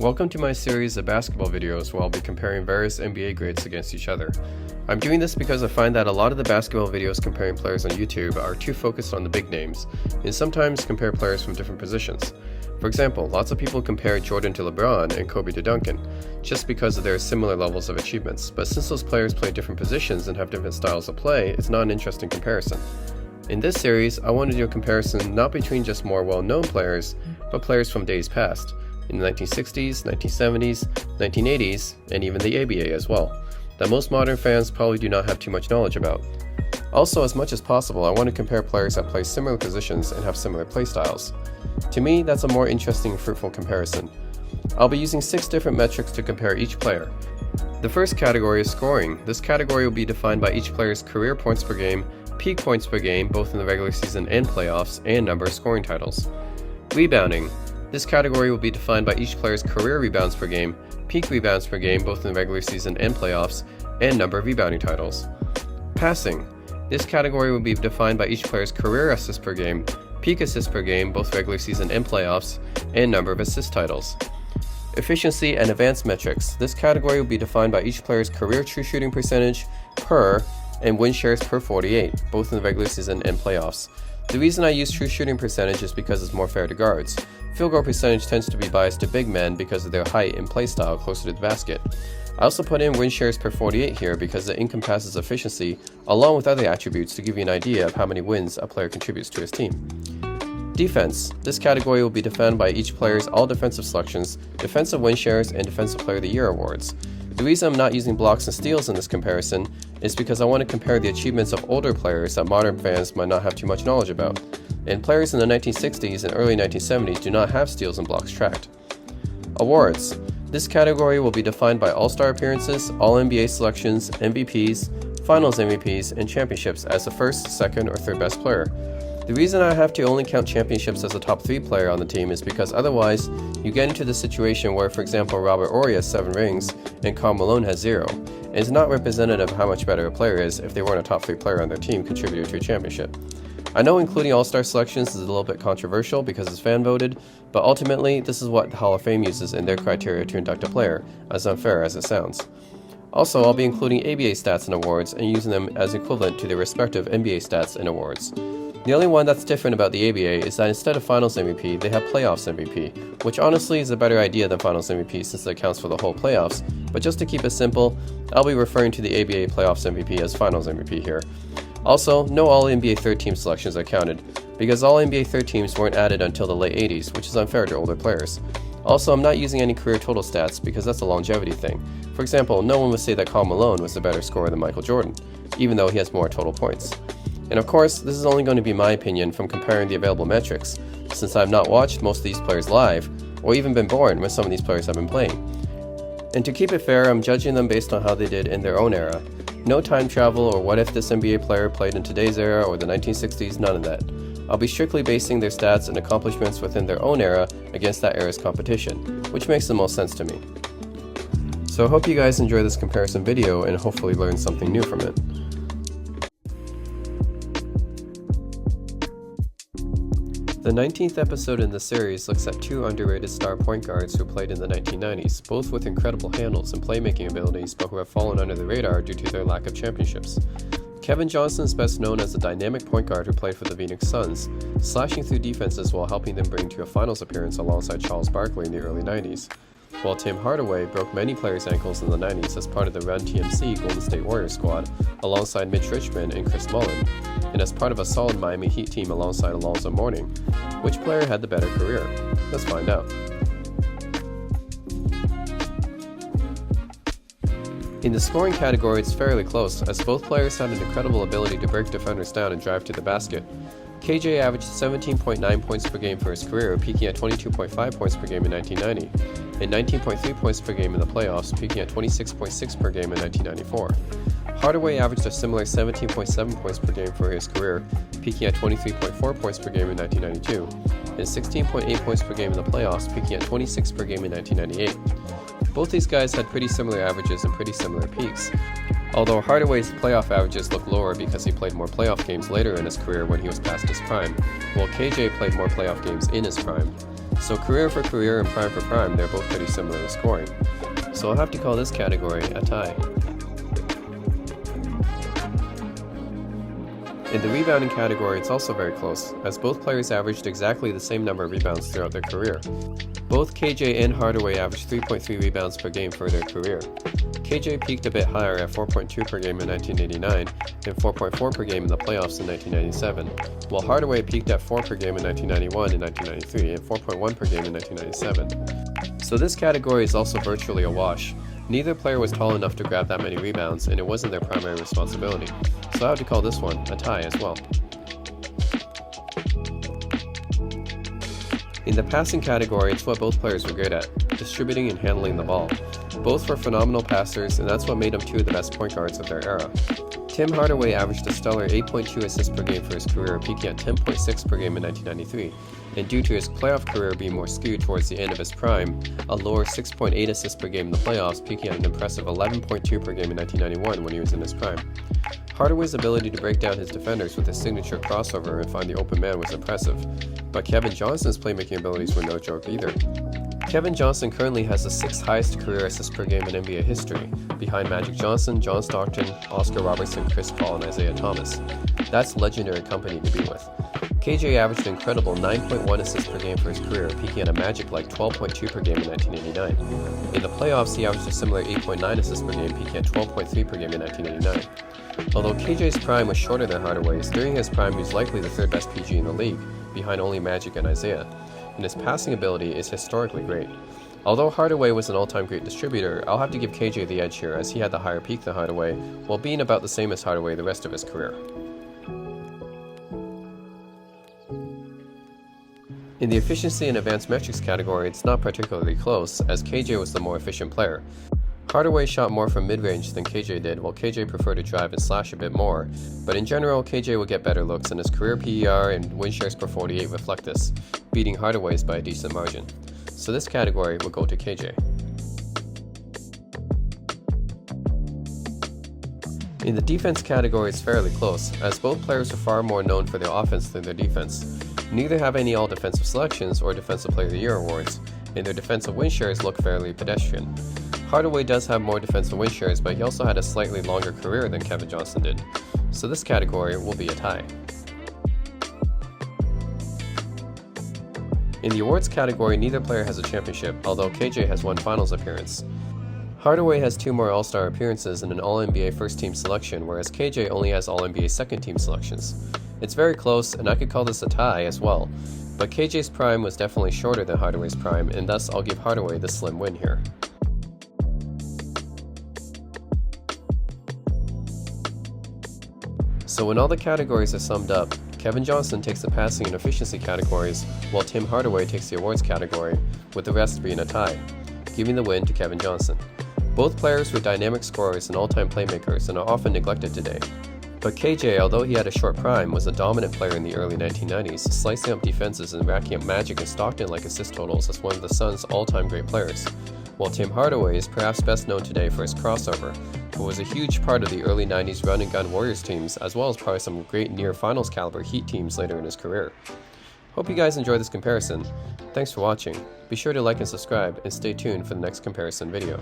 Welcome to my series of basketball videos where I'll be comparing various NBA grades against each other. I'm doing this because I find that a lot of the basketball videos comparing players on YouTube are too focused on the big names, and sometimes compare players from different positions. For example, lots of people compare Jordan to LeBron and Kobe to Duncan, just because of their similar levels of achievements, but since those players play different positions and have different styles of play, it's not an interesting comparison. In this series, I want to do a comparison not between just more well-known players, but players from days past, in the 1960s, 1970s, 1980s, and even the ABA as well, that most modern fans probably do not have too much knowledge about. Also, as much as possible, I want to compare players that play similar positions and have similar play styles. To me, that's a more interesting and fruitful comparison. I'll be using 6 different metrics to compare each player. The first category is scoring. This category will be defined by each player's career points per game, peak points per game both in the regular season and playoffs, and number of scoring titles. Rebounding. This category will be defined by each player's career rebounds per game, peak rebounds per game both in the regular season and playoffs, and number of rebounding titles. Passing. This category will be defined by each player's career assists per game, peak assists per game both regular season and playoffs, and number of assist titles. Efficiency and advanced metrics. This category will be defined by each player's career true shooting percentage per and win shares per 48, both in the regular season and playoffs. The reason I use true shooting percentage is because it's more fair to guards. Field goal percentage tends to be biased to big men because of their height and play style closer to the basket. I also put in win shares per 48 here because it encompasses efficiency along with other attributes to give you an idea of how many wins a player contributes to his team. Defense. This category will be defined by each player's all defensive selections, defensive win shares, and defensive player of the year awards. The reason I'm not using blocks and steals in this comparison is because I want to compare the achievements of older players that modern fans might not have too much knowledge about, and players in the 1960s and early 1970s do not have steals and blocks tracked. Awards. This category will be defined by All-Star appearances, All-NBA selections, MVPs, Finals MVPs, and championships as the first, second, or third best player. The reason I have to only count championships as a top 3 player on the team is because otherwise you get into the situation where, for example, Robert Horry has 7 rings and Karl Malone has 0, and it's not representative of how much better a player is if they weren't a top 3 player on their team contributing to a championship. I know including All-Star selections is a little bit controversial because it's fan voted, but ultimately this is what the Hall of Fame uses in their criteria to induct a player, as unfair as it sounds. Also, I'll be including ABA stats and awards and using them as equivalent to their respective NBA stats and awards. The only one that's different about the ABA is that instead of Finals MVP, they have Playoffs MVP, which honestly is a better idea than Finals MVP since it accounts for the whole playoffs, but just to keep it simple, I'll be referring to the ABA Playoffs MVP as Finals MVP here. Also, no All-NBA third team selections are counted, because All-NBA third teams weren't added until the late 80s, which is unfair to older players. Also, I'm not using any career total stats because that's a longevity thing. For example, no one would say that Karl Malone was a better scorer than Michael Jordan, even though he has more total points. And of course, this is only going to be my opinion from comparing the available metrics, since I have not watched most of these players live, or even been born when some of these players have been playing. And to keep it fair, I'm judging them based on how they did in their own era. No time travel or what if this NBA player played in today's era or the 1960s, none of that. I'll be strictly basing their stats and accomplishments within their own era against that era's competition, which makes the most sense to me. So I hope you guys enjoy this comparison video and hopefully learn something new from it. The 19th episode in the series looks at 2 underrated star point guards who played in the 1990s, both with incredible handles and playmaking abilities but who have fallen under the radar due to their lack of championships. Kevin Johnson is best known as a dynamic point guard who played for the Phoenix Suns, slashing through defenses while helping them bring to a finals appearance alongside Charles Barkley in the early 90s. While Tim Hardaway broke many players' ankles in the 90s as part of the Run TMC Golden State Warriors squad alongside Mitch Richmond and Chris Mullin, and as part of a solid Miami Heat team alongside Alonzo Mourning. Which player had the better career? Let's find out. In the scoring category, it's fairly close, as both players had an incredible ability to break defenders down and drive to the basket. KJ averaged 17.9 points per game for his career, peaking at 22.5 points per game in 1990, and 19.3 points per game in the playoffs, peaking at 26.6 per game in 1994. Hardaway averaged a similar 17.7 points per game for his career, peaking at 23.4 points per game in 1992, and 16.8 points per game in the playoffs, peaking at 26 per game in 1998. Both these guys had pretty similar averages and pretty similar peaks, although Hardaway's playoff averages look lower because he played more playoff games later in his career when he was past his prime, while KJ played more playoff games in his prime. So career for career and prime for prime, they're both pretty similar in scoring. So I'll have to call this category a tie. In the rebounding category, it's also very close, as both players averaged exactly the same number of rebounds throughout their career. Both KJ and Hardaway averaged 3.3 rebounds per game for their career. KJ peaked a bit higher at 4.2 per game in 1989 and 4.4 per game in the playoffs in 1997, while Hardaway peaked at 4 per game in 1991 and 1993 and 4.1 per game in 1997. So this category is also virtually a wash. Neither player was tall enough to grab that many rebounds, and it wasn't their primary responsibility. So I have to call this one a tie as well. In the passing category, it's what both players were good at, distributing and handling the ball. Both were phenomenal passers, and that's what made them two of the best point guards of their era. Tim Hardaway averaged a stellar 8.2 assists per game for his career, peaking at 10.6 per game in 1993, and due to his playoff career being more skewed towards the end of his prime, a lower 6.8 assists per game in the playoffs, peaking at an impressive 11.2 per game in 1991 when he was in his prime. Hardaway's ability to break down his defenders with his signature crossover and find the open man was impressive, but Kevin Johnson's playmaking abilities were no joke either. Kevin Johnson currently has the 6th highest career assists per game in NBA history, behind Magic Johnson, John Stockton, Oscar Robertson, Chris Paul, and Isaiah Thomas. That's legendary company to be with. KJ averaged an incredible 9.1 assists per game for his career, peaking at a magic-like 12.2 per game in 1989. In the playoffs, he averaged a similar 8.9 assists per game, peaking at 12.3 per game in 1989. Although KJ's prime was shorter than Hardaway's, during his prime he was likely the 3rd best PG in the league, behind only Magic and Isaiah, and his passing ability is historically great. Although Hardaway was an all-time great distributor, I'll have to give KJ the edge here as he had the higher peak than Hardaway, while being about the same as Hardaway the rest of his career. In the efficiency and advanced metrics category, it's not particularly close, as KJ was the more efficient player. Hardaway shot more from mid-range than KJ did, while KJ preferred to drive and slash a bit more, but in general, KJ would get better looks, and his career PER and win shares per 48 reflect this, beating Hardaway's by a decent margin. So this category will go to KJ. In the defense category, it's fairly close, as both players are far more known for their offense than their defense. Neither have any all-defensive selections or Defensive Player of the Year awards, and their defensive win shares look fairly pedestrian. Hardaway does have more defensive win shares, but he also had a slightly longer career than Kevin Johnson did, so this category will be a tie. In the awards category, neither player has a championship, although KJ has one finals appearance. Hardaway has 2 more All-Star appearances and an All-NBA first-team selection, whereas KJ only has All-NBA second-team selections. It's very close, and I could call this a tie as well, but KJ's prime was definitely shorter than Hardaway's prime, and thus I'll give Hardaway the slim win here. So when all the categories are summed up, Kevin Johnson takes the passing and efficiency categories, while Tim Hardaway takes the awards category, with the rest being a tie, giving the win to Kevin Johnson. Both players were dynamic scorers and all-time playmakers and are often neglected today. But KJ, although he had a short prime, was a dominant player in the early 1990s, slicing up defenses and racking up Magic and Stockton-like assist totals as one of the Suns' all-time great players. While Tim Hardaway is perhaps best known today for his crossover, but was a huge part of the early 90s run-and-gun Warriors teams, as well as probably some great near-finals caliber Heat teams later in his career. Hope you guys enjoyed this comparison. Thanks for watching. Be sure to like and subscribe, and stay tuned for the next comparison video.